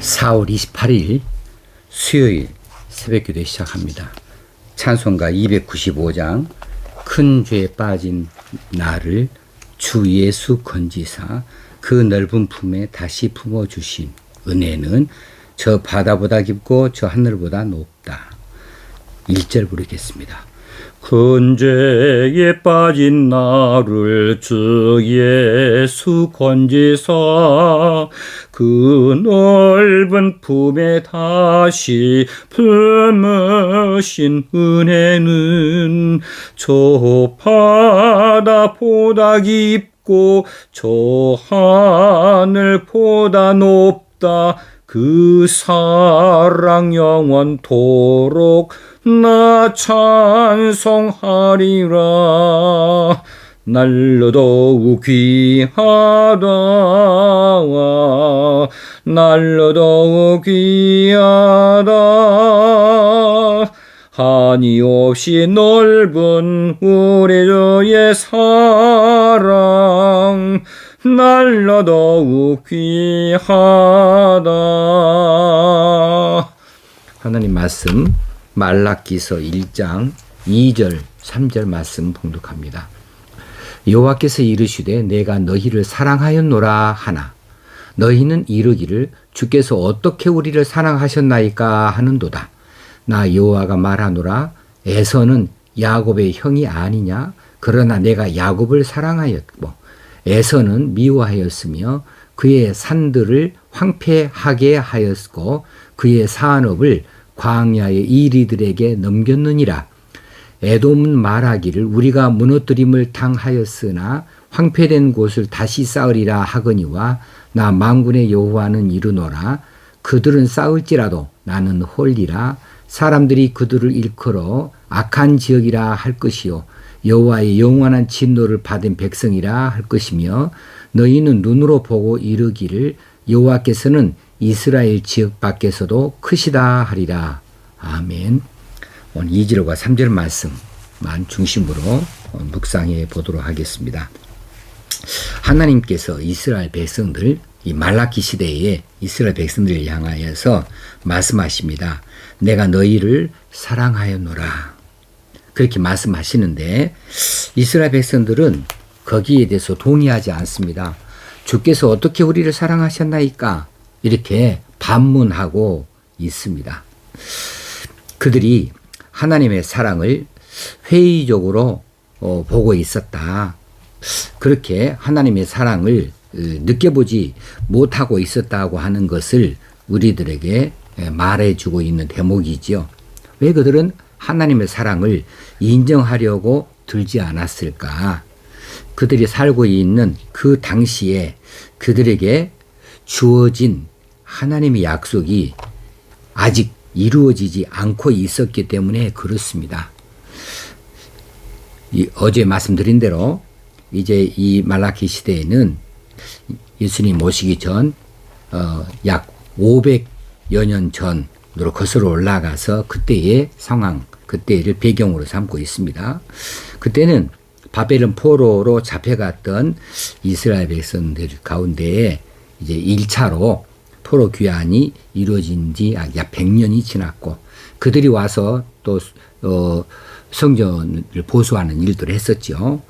4월 28일 수요일 새벽기도 시작합니다. 찬송가 295장 큰 죄에 빠진 나를 주 예수 건지사 그 넓은 품에 다시 품어주신 은혜는 저 바다보다 깊고 저 하늘보다 높다. 1절 부르겠습니다. 큰 죄에 빠진 나를 주 예수 건지사 그 넓은 품에 다시 품으신 은혜는 저 바다보다 깊고 저 하늘보다 높다. 그 사랑 영원토록 나 찬송하리라. 날로 더욱 귀하다. 날로 더욱 귀하다. 한이 없이 넓은 우리 주의 사랑 날로 더욱 귀하다. 하나님 말씀 말라기서 1장 2절 3절 말씀 봉독합니다. 여호와께서 이르시되 내가 너희를 사랑하였노라 하나 너희는 이르기를 주께서 어떻게 우리를 사랑하셨나이까 하는도다. 나 여호와가 말하노라 에서는 야곱의 형이 아니냐. 그러나 내가 야곱을 사랑하였고 에서는 미워하였으며 그의 산들을 황폐하게 하였고 그의 산업을 광야의 이리들에게 넘겼느니라. 에돔은 말하기를 우리가 무너뜨림을 당하였으나 황폐된 곳을 다시 쌓으리라 하거니와 나 만군의 여호와는 이르노라. 그들은 쌓을지라도 나는 홀리라. 사람들이 그들을 일컬어 악한 지역이라 할 것이요 여호와의 영원한 진노를 받은 백성이라 할 것이며 너희는 눈으로 보고 이르기를 여호와께서는 이스라엘 지역 밖에서도 크시다 하리라. 아멘. 오늘 2절과 3절 말씀만 중심으로 묵상해 보도록 하겠습니다. 하나님께서 이스라엘 백성들, 이 말라기 시대에 이스라엘 백성들을 향하여서 말씀하십니다. 내가 너희를 사랑하였노라. 그렇게 말씀하시는데 이스라엘 백성들은 거기에 대해서 동의하지 않습니다. 주께서 어떻게 우리를 사랑하셨나이까? 이렇게 반문하고 있습니다. 그들이 하나님의 사랑을 회의적으로 보고 있었다. 그렇게 하나님의 사랑을 느껴보지 못하고 있었다고 하는 것을 우리들에게 말해주고 있는 대목이지요. 왜 그들은 하나님의 사랑을 인정하려고 들지 않았을까? 그들이 살고 있는 그 당시에 그들에게 주어진 하나님의 약속이 아직 이루어지지 않고 있었기 때문에 그렇습니다. 어제 말씀드린 대로 이제 이 말라기 시대에는 예수님 오시기 전 약 500여 년 전으로 거슬러 올라가서 그때의 상황, 그때를 배경으로 삼고 있습니다. 그때는 바벨론 포로로 잡혀갔던 이스라엘 백성들 가운데에 이제 1차로 포로 귀환이 이루어진 지 약 100년이 지났고 그들이 와서 또 성전을 보수하는 일들을 했었죠.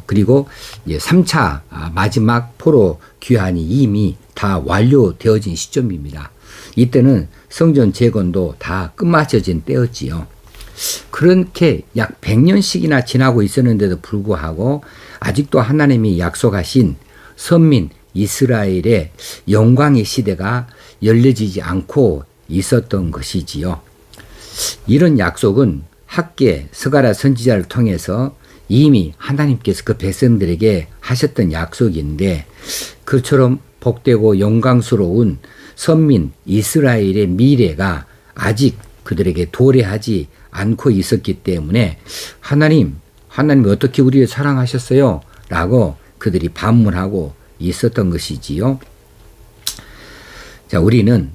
그리고 이제 3차 마지막 포로 귀환이 이미 다 완료되어진 시점입니다. 이때는 성전 재건도 다 끝마쳐진 때였지요. 그렇게 약 100년씩이나 지나고 있었는데도 불구하고 아직도 하나님이 약속하신 선민 이스라엘의 영광의 시대가 열려지지 않고 있었던 것이지요. 이런 약속은 학계 스가랴 선지자를 통해서 이미 하나님께서 그 백성들에게 하셨던 약속인데 그처럼 복되고 영광스러운 선민 이스라엘의 미래가 아직 그들에게 도래하지 않고 있었기 때문에 하나님이 어떻게 우리를 사랑하셨어요? 라고 그들이 반문하고 있었던 것이지요. 자, 우리는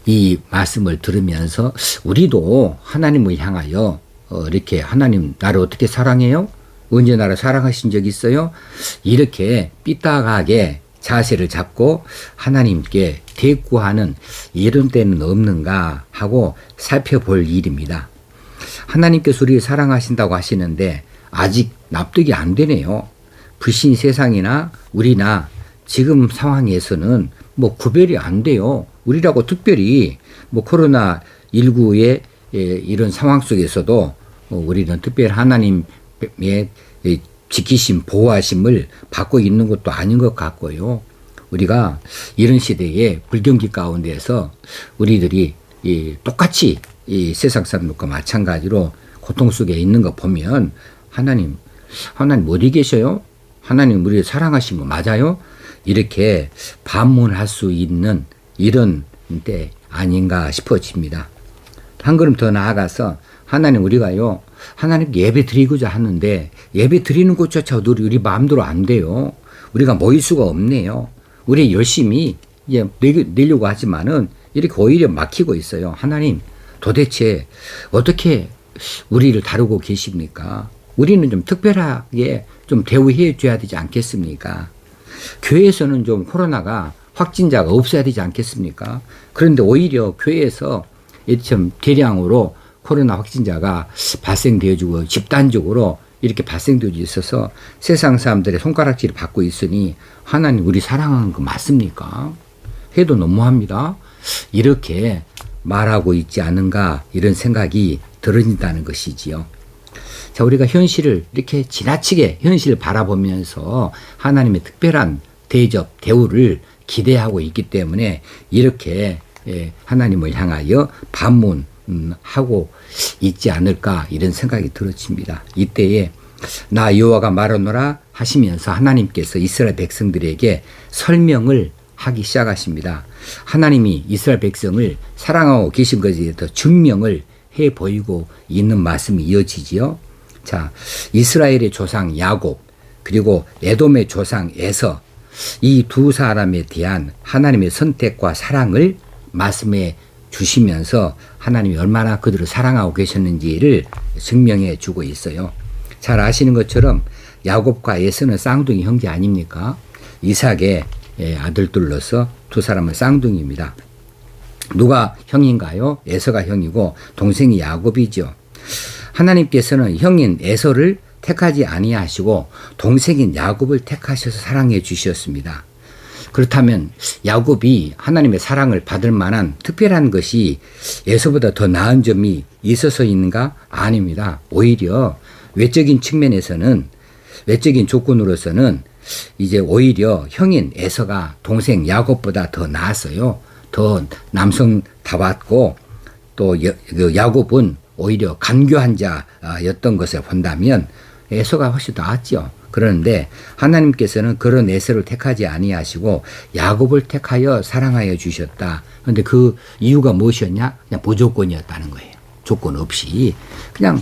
이 말씀을 들으면서 우리도 하나님을 향하여 이렇게 하나님 나를 어떻게 사랑해요? 언제 나를 사랑하신 적 있어요? 이렇게 삐딱하게 자세를 잡고 하나님께 대꾸하는 이런 때는 없는가 하고 살펴볼 일입니다. 하나님께서 우리를 사랑하신다고 하시는데 아직 납득이 안 되네요. 불신 세상이나 우리나 지금 상황에서는 뭐 구별이 안 돼요. 우리라고 특별히 뭐 코로나19의 이런 상황 속에서도 우리는 특별히 하나님의 지키심, 보호하심을 받고 있는 것도 아닌 것 같고요. 우리가 이런 시대에 불경기 가운데서 우리들이 똑같이 이 세상 사람들과 마찬가지로 고통 속에 있는 거 보면 하나님 어디 계셔요? 하나님 우리를 사랑하신 거 맞아요? 이렇게 반문할 수 있는 이런 때 아닌가 싶어집니다. 한 걸음 더 나아가서 하나님 우리가요 하나님 예배 드리고자 하는데 예배 드리는 것조차도 우리 마음대로 안 돼요. 우리가 모일 수가 없네요. 우리 열심히 이제 내려고 하지만은 이렇게 오히려 막히고 있어요. 하나님 도대체 어떻게 우리를 다루고 계십니까? 우리는 좀 특별하게 좀 대우해 줘야 되지 않겠습니까? 교회에서는 좀 코로나가 확진자가 없어야 되지 않겠습니까? 그런데 오히려 교회에서 좀 대량으로 코로나 확진자가 발생되어지고 집단적으로 이렇게 발생되어 있어서 세상 사람들의 손가락질을 받고 있으니 하나님 우리 사랑하는 거 맞습니까? 해도 너무합니다. 이렇게 말하고 있지 않은가 이런 생각이 들어진다는 것이지요. 자, 우리가 현실을 이렇게 지나치게 현실을 바라보면서 하나님의 특별한 대접, 대우를 기대하고 있기 때문에 이렇게 하나님을 향하여 반문하고 있지 않을까 이런 생각이 들어집니다. 이때에 나 여호와가 말하노라 하시면서 하나님께서 이스라엘 백성들에게 설명을 하기 시작하십니다. 하나님이 이스라엘 백성을 사랑하고 계신 것에 대해서 증명을 해 보이고 있는 말씀이 이어지지요. 자, 이스라엘의 조상 야곱 그리고 에돔의 조상 에서 이 두 사람에 대한 하나님의 선택과 사랑을 말씀해 주시면서 하나님이 얼마나 그들을 사랑하고 계셨는지를 증명해 주고 있어요. 잘 아시는 것처럼 야곱과 에서는 쌍둥이 형제 아닙니까? 이삭의 아들들로서 두 사람은 쌍둥이입니다. 누가 형인가요? 에서가 형이고 동생이 야곱이죠. 하나님께서는 형인 에서를 택하지 아니하시고 동생인 야곱을 택하셔서 사랑해 주셨습니다. 그렇다면 야곱이 하나님의 사랑을 받을 만한 특별한 것이 에서보다 더 나은 점이 있어서 있는가? 아닙니다. 오히려 외적인 측면에서는 외적인 조건으로서는 이제 오히려 형인 에서가 동생 야곱보다 더 나았어요. 더 남성다웠고 또 야곱은 오히려 간교한 자였던 것을 본다면 에서가 훨씬 나았죠. 그런데 하나님께서는 그런 에서를 택하지 아니하시고 야곱을 택하여 사랑하여 주셨다. 그런데 그 이유가 무엇이었냐? 그냥 무조건이었다는 거예요. 조건 없이 그냥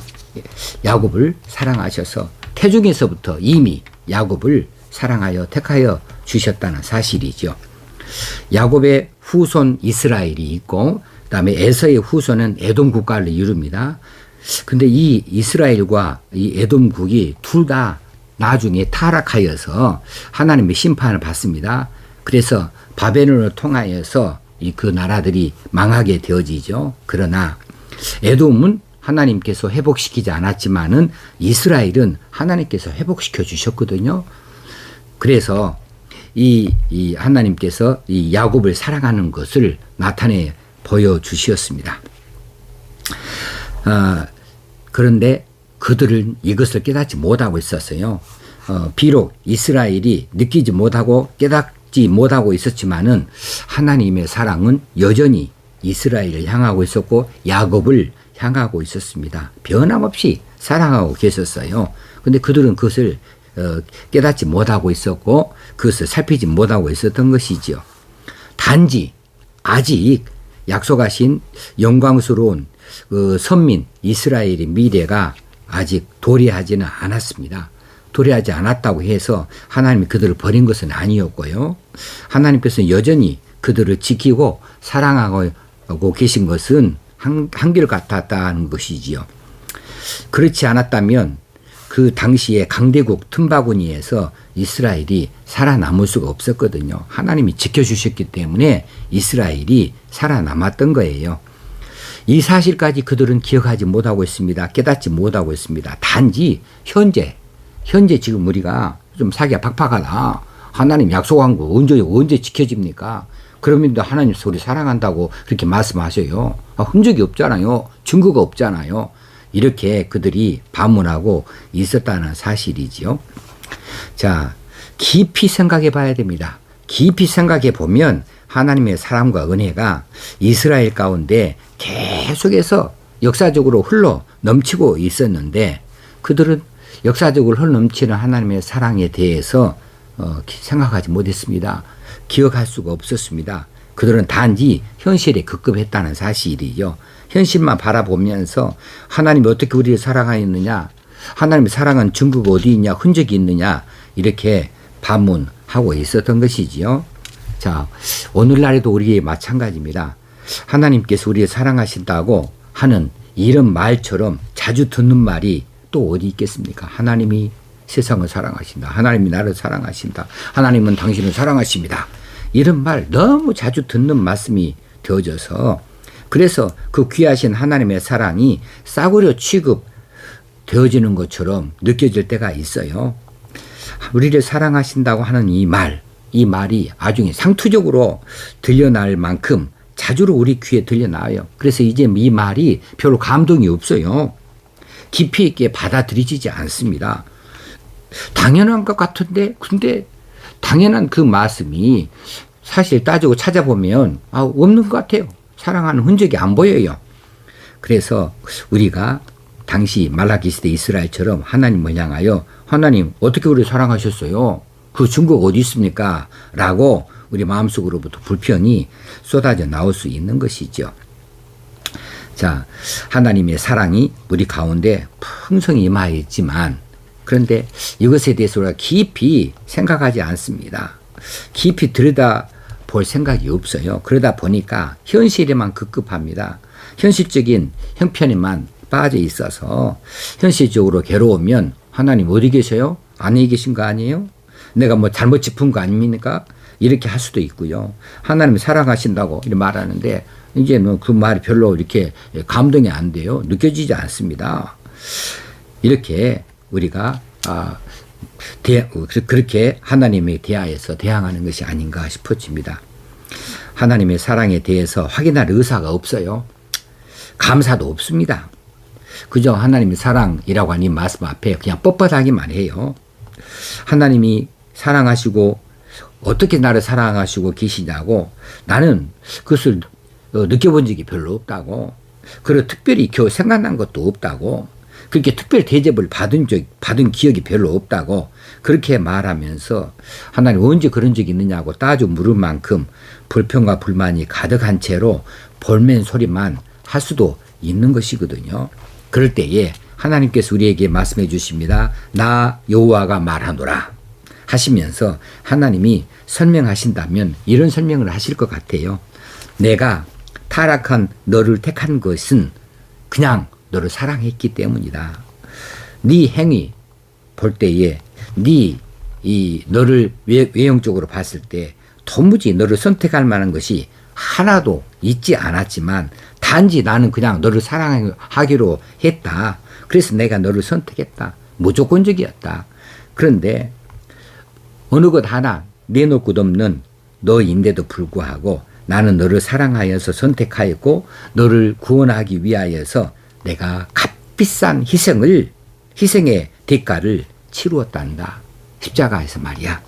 야곱을 사랑하셔서 태중에서부터 이미 야곱을 사랑하여 택하여 주셨다는 사실이죠. 야곱의 후손 이스라엘이 있고 그다음에 에서의 후손은 에돔 국가를 이룹니다. 근데 이 이스라엘과 이 에돔국이 둘 다 나중에 타락하여서 하나님의 심판을 받습니다. 그래서 바벨론을 통하여서 그 나라들이 망하게 되어지죠. 그러나 에돔은 하나님께서 회복시키지 않았지만은 이스라엘은 하나님께서 회복시켜 주셨거든요. 그래서 이 하나님께서 이 야곱을 사랑하는 것을 나타내 보여주셨습니다. 그런데 그들은 이것을 깨닫지 못하고 있었어요. 비록 이스라엘이 느끼지 못하고 깨닫지 못하고 있었지만은 하나님의 사랑은 여전히 이스라엘을 향하고 있었고 야곱을 향하고 있었습니다. 변함없이 사랑하고 계셨어요. 근데 그들은 그것을 깨닫지 못하고 있었고 그것을 살피지 못하고 있었던 것이지요. 단지 아직 약속하신 영광스러운 그 선민 이스라엘의 미래가 아직 도래하지는 않았습니다. 도래하지 않았다고 해서 하나님이 그들을 버린 것은 아니었고요. 하나님께서는 여전히 그들을 지키고 사랑하고 계신 것은 한결같았다는 것이지요. 그렇지 않았다면 그 당시에 강대국 틈바구니에서 이스라엘이 살아남을 수가 없었거든요. 하나님이 지켜주셨기 때문에 이스라엘이 살아남았던 거예요. 이 사실까지 그들은 기억하지 못하고 있습니다. 깨닫지 못하고 있습니다. 단지 현재 지금 우리가 좀 사기가 팍팍하다. 하나님 약속한 거 언제 지켜집니까? 그러면 하나님 우리 사랑한다고 그렇게 말씀하셔요. 흔적이 없잖아요. 증거가 없잖아요. 이렇게 그들이 반문하고 있었다는 사실이지요. 자, 깊이 생각해 봐야 됩니다. 깊이 생각해 보면 하나님의 사랑과 은혜가 이스라엘 가운데 계속해서 역사적으로 흘러 넘치고 있었는데 그들은 역사적으로 흘러 넘치는 하나님의 사랑에 대해서 생각하지 못했습니다. 기억할 수가 없었습니다. 그들은 단지 현실에 급급했다는 사실이요. 현실만 바라보면서 하나님이 어떻게 우리를 사랑하였느냐, 하나님의 사랑은 증거가 어디 있냐, 흔적이 있느냐 이렇게 반문하고 있었던 것이지요. 자, 오늘날에도 우리의 마찬가지입니다. 하나님께서 우리를 사랑하신다고 하는 이런 말처럼 자주 듣는 말이 또 어디 있겠습니까? 하나님이 세상을 사랑하신다. 하나님이 나를 사랑하신다. 하나님은 당신을 사랑하십니다. 이런 말 너무 자주 듣는 말씀이 되어져서 그래서 그 귀하신 하나님의 사랑이 싸구려 취급되어지는 것처럼 느껴질 때가 있어요. 우리를 사랑하신다고 하는 이 말이 아주 상투적으로 들려날 만큼 자주로 우리 귀에 들려나와요. 그래서 이제 이 말이 별로 감동이 없어요. 깊이 있게 받아들이지지 않습니다. 당연한 것 같은데 근데 당연한 그 말씀이 사실 따지고 찾아보면 없는 것 같아요. 사랑하는 흔적이 안 보여요. 그래서 우리가 당시 말라기 시대 이스라엘처럼 하나님을 향하여 하나님 어떻게 우리를 사랑하셨어요? 그 증거가 어디 있습니까? 라고 우리 마음속으로부터 불평이 쏟아져 나올 수 있는 것이죠. 자, 하나님의 사랑이 우리 가운데 풍성히 임하였지만 그런데 이것에 대해서 우리가 깊이 생각하지 않습니다. 깊이 들여다볼 생각이 없어요. 그러다 보니까 현실에만 급급합니다. 현실적인 형편에만 빠져 있어서 현실적으로 괴로우면 하나님 어디 계셔요? 안에 계신 거 아니에요? 내가 뭐 잘못 짚은 거 아닙니까? 이렇게 할 수도 있고요. 하나님이 사랑하신다고 이렇게 말하는데 이제는 그 말이 별로 이렇게 감동이 안 돼요. 느껴지지 않습니다. 이렇게 우리가 그렇게 하나님에 대하여서 대항하는 것이 아닌가 싶어집니다. 하나님의 사랑에 대해서 확인할 의사가 없어요. 감사도 없습니다. 그저 하나님의 사랑이라고 하는 말씀 앞에 그냥 뻣뻣하기만 해요. 하나님이 사랑하시고 어떻게 나를 사랑하시고 계시냐고 나는 그것을 느껴본 적이 별로 없다고 그리고 특별히 생각난 것도 없다고 그렇게 특별 대접을 받은 기억이 별로 없다고 그렇게 말하면서 하나님 언제 그런 적이 있느냐고 따져 물을 만큼 불평과 불만이 가득한 채로 볼멘 소리만 할 수도 있는 것이거든요. 그럴 때에 하나님께서 우리에게 말씀해 주십니다. 나 여호와가 말하노라 하시면서 하나님이 설명하신다면 이런 설명을 하실 것 같아요. 내가 타락한 너를 택한 것은 그냥 너를 사랑했기 때문이다. 네 행위 볼 때에 너를 외형적으로 봤을 때 도무지 너를 선택할 만한 것이 하나도 있지 않았지만 단지 나는 그냥 너를 사랑하기로 했다. 그래서 내가 너를 선택했다. 무조건적이었다. 그런데 어느 것 하나 내놓을 것 없는 너인데도 불구하고 나는 너를 사랑하여서 선택하였고 너를 구원하기 위하여서 내가 값비싼 희생의 대가를 치루었단다. 십자가에서 말이야.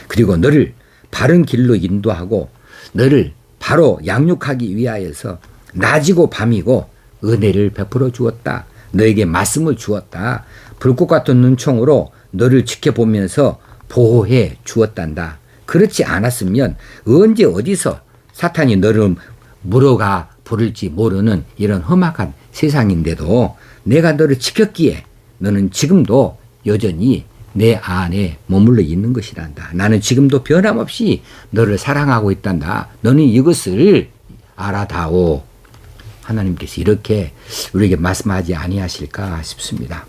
그리고 너를 바른 길로 인도하고 너를 바로 양육하기 위하여서 낮이고 밤이고 은혜를 베풀어 주었다. 너에게 말씀을 주었다. 불꽃 같은 눈총으로 너를 지켜보면서 보호해 주었단다. 그렇지 않았으면 언제 어디서 사탄이 너를 물어가 부를지 모르는 이런 험악한 세상인데도 내가 너를 지켰기에 너는 지금도 여전히 내 안에 머물러 있는 것이란다. 나는 지금도 변함없이 너를 사랑하고 있단다. 너는 이것을 알아다오. 하나님께서 이렇게 우리에게 말씀하지 아니하실까 싶습니다.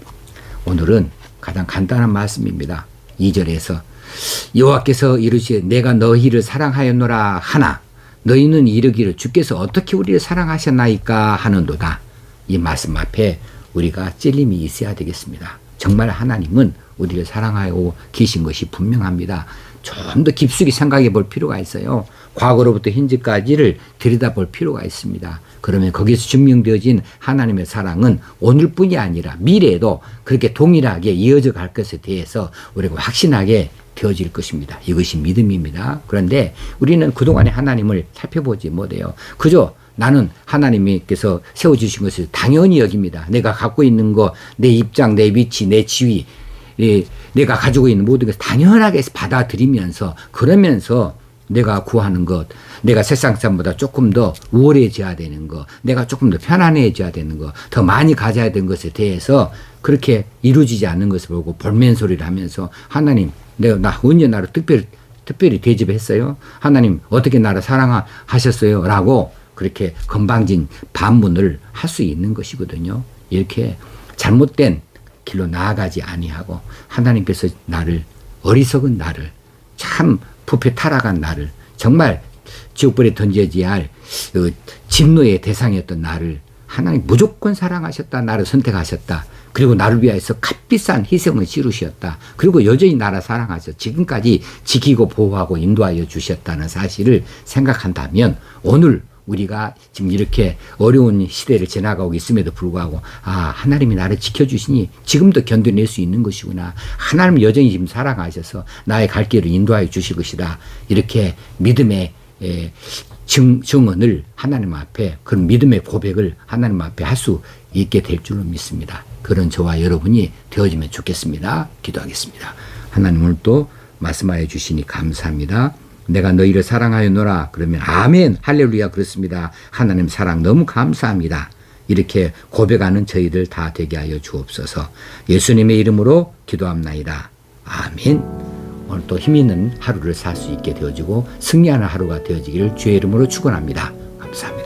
오늘은 가장 간단한 말씀입니다. 2절에서 여호와께서 이르시되 내가 너희를 사랑하였노라 하나 너희는 이르기를 주께서 어떻게 우리를 사랑하셨나이까 하는도다. 이 말씀 앞에 우리가 찔림이 있어야 되겠습니다. 정말 하나님은 우리를 사랑하고 계신 것이 분명합니다. 좀 더 깊숙이 생각해 볼 필요가 있어요. 과거로부터 현재까지를 들여다볼 필요가 있습니다. 그러면 거기서 증명되어진 하나님의 사랑은 오늘뿐이 아니라 미래에도 그렇게 동일하게 이어져 갈 것에 대해서 우리가 확신하게 되어질 것입니다. 이것이 믿음입니다. 그런데 우리는 그동안에 하나님을 살펴보지 못해요. 그저 나는 하나님께서 세워주신 것을 당연히 여깁니다. 내가 갖고 있는 것, 내 입장, 내 위치, 내 지위, 내가 가지고 있는 모든 것을 당연하게 받아들이면서 그러면서 내가 구하는 것, 내가 세상 사람보다 조금 더 우월해져야 되는 것, 내가 조금 더 편안해져야 되는 것, 더 많이 가져야 되는 것에 대해서 그렇게 이루어지지 않는 것을 보고 볼멘소리를 하면서 하나님, 나 언제 나를 특별히 대접했어요? 하나님 어떻게 나를 사랑하셨어요? 라고 그렇게 건방진 반문을 할 수 있는 것이거든요. 이렇게 잘못된 길로 나아가지 아니하고 하나님께서 나를 어리석은 나를 참 부패 타락한 나를 정말 지옥불에 던져져야 할 진노의 대상이었던 나를 하나님 무조건 사랑하셨다. 나를 선택하셨다. 그리고 나를 위하여서 값비싼 희생을 치르셨다. 그리고 여전히 나를 사랑하셔서 지금까지 지키고 보호하고 인도하여 주셨다는 사실을 생각한다면 오늘 우리가 지금 이렇게 어려운 시대를 지나가고 있음에도 불구하고 하나님이 나를 지켜주시니 지금도 견뎌낼 수 있는 것이구나. 하나님은 여전히 지금 사랑하셔서 나의 갈 길을 인도하여 주실 것이다. 이렇게 믿음의 증언을 하나님 앞에 그런 믿음의 고백을 하나님 앞에 할 수 있게 될 줄로 믿습니다. 그런 저와 여러분이 되어지면 좋겠습니다. 기도하겠습니다. 하나님 오늘 또 말씀하여 주시니 감사합니다. 내가 너희를 사랑하였노라 그러면 아멘 할렐루야 그렇습니다. 하나님 사랑 너무 감사합니다. 이렇게 고백하는 저희들 다 되게 하여 주옵소서. 예수님의 이름으로 기도합나이다. 아멘. 오늘 또 힘있는 하루를 살 수 있게 되어지고 승리하는 하루가 되어지기를 주의 이름으로 축원합니다. 감사합니다.